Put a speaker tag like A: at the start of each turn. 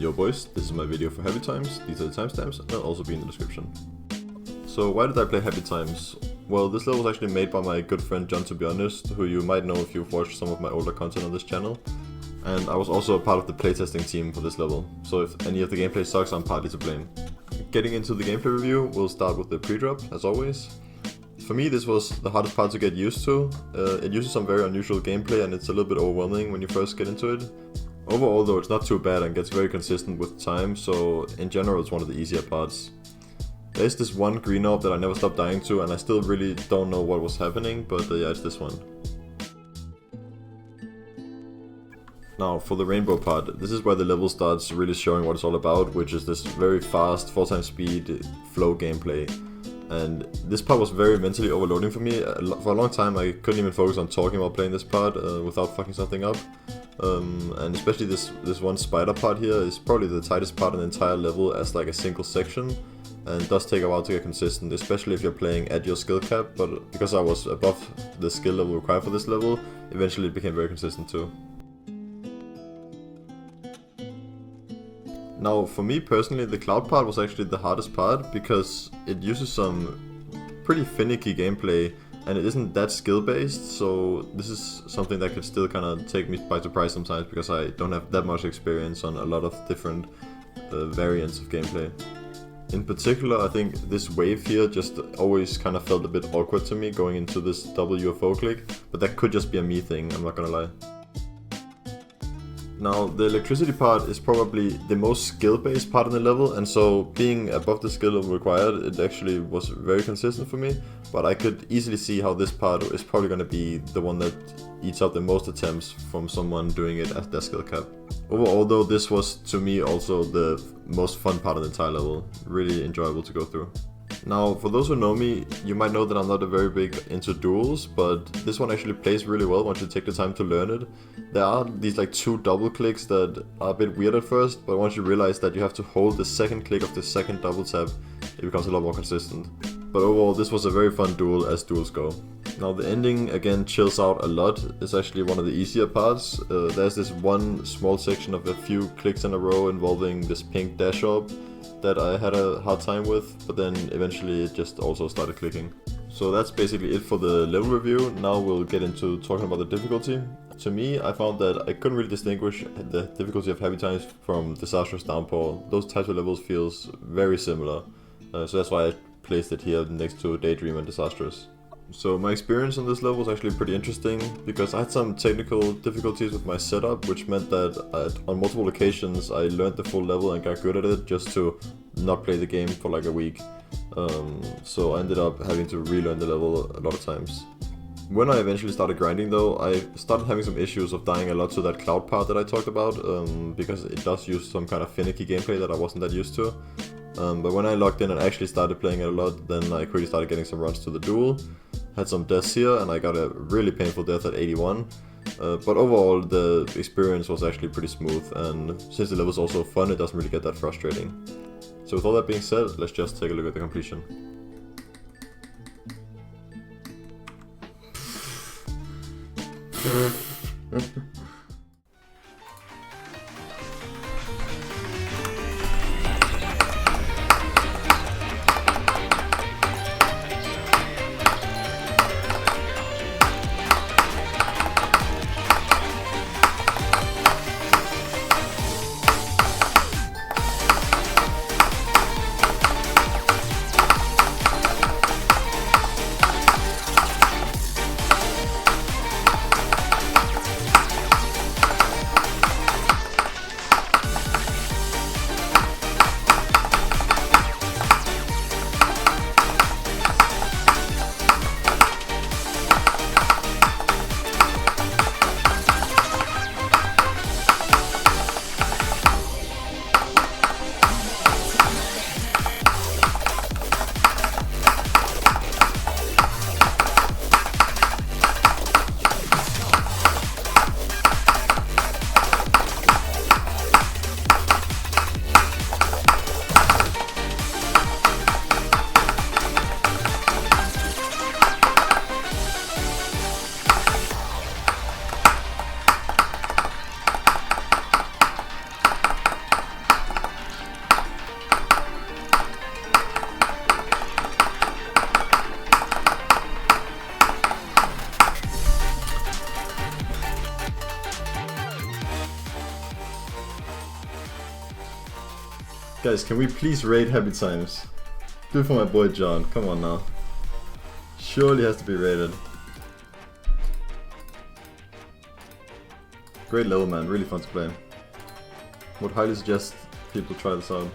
A: Yo boys, this is my video for Happy Times. These are the timestamps and they'll also be in the description. So why did I play Happy Times? Well, this level was actually made by my good friend JohnTBH, who you might know if you've watched some of my older content on this channel. And I was also a part of the playtesting team for this level, so if any of the gameplay sucks, I'm partly to blame. Getting into the gameplay review, we'll start with the pre-drop, as always. For me, this was the hardest part to get used to. It uses some very unusual gameplay and it's a little bit overwhelming when you first get into it. Overall though, it's not too bad and gets very consistent with time, so in general it's one of the easier parts. There's this one green orb that I never stopped dying to and I still really don't know what was happening, but yeah, it's this one. Now for the rainbow part, this is where the level starts really showing what it's all about, which is this very fast 4x speed flow gameplay. And this part was very mentally overloading for me. For a long time I couldn't even focus on talking while playing this part without fucking something up. And especially this one spider part here is probably the tightest part in the entire level as like a single section, and it does take a while to get consistent, especially if you're playing at your skill cap, but because I was above the skill level required for this level, eventually it became very consistent too. Now for me personally, the cloud part was actually the hardest part because it uses some pretty finicky gameplay and it isn't that skill based, so this is something that could still kind of take me by surprise sometimes because I don't have that much experience on a lot of different variants of gameplay. In particular, I think this wave here just always kind of felt a bit awkward to me going into this double UFO click, but that could just be a me thing, I'm not gonna lie. Now the electricity part is probably the most skill based part in the level, and so being above the skill level required, it actually was very consistent for me, but I could easily see how this part is probably going to be the one that eats up the most attempts from someone doing it at their skill cap. Overall though, this was to me also the most fun part of the entire level, really enjoyable to go through. Now, for those who know me, you might know that I'm not very big into duels, but this one actually plays really well once you take the time to learn it. There are these like two double clicks that are a bit weird at first, but once you realize that you have to hold the second click of the second double tap, it becomes a lot more consistent. But overall, this was a very fun duel as duels go. Now the ending again chills out a lot. It's actually one of the easier parts. There's this one small section of a few clicks in a row involving this pink dash orb that I had a hard time with, but then eventually it just also started clicking. So that's basically it for the level review. Now we'll get into talking about the difficulty. To me, I found that I couldn't really distinguish the difficulty of Happy Times from Disastrous Downpour. Those types of levels feels very similar, so that's why I placed it here next to Daydream and Disastrous. So my experience on this level was actually pretty interesting because I had some technical difficulties with my setup, which meant that on multiple occasions I learned the full level and got good at it just to not play the game for like a week. So I ended up having to relearn the level a lot of times. When I eventually started grinding though, I started having some issues of dying a lot to that cloud part that I talked about, because it does use some kind of finicky gameplay that I wasn't that used to. But when I logged in and actually started playing it a lot, then I quickly started getting some runs to the duel. Had some deaths here and I got a really painful death at 81. But overall the experience was actually pretty smooth, and since the level is also fun, it doesn't really get that frustrating. So with all that being said, let's just take a look at the completion. Guys, can we please raid Happy Times? Do it for my boy John, come on now. Surely has to be rated. Great level, man, really fun to play. Would highly suggest people try this out.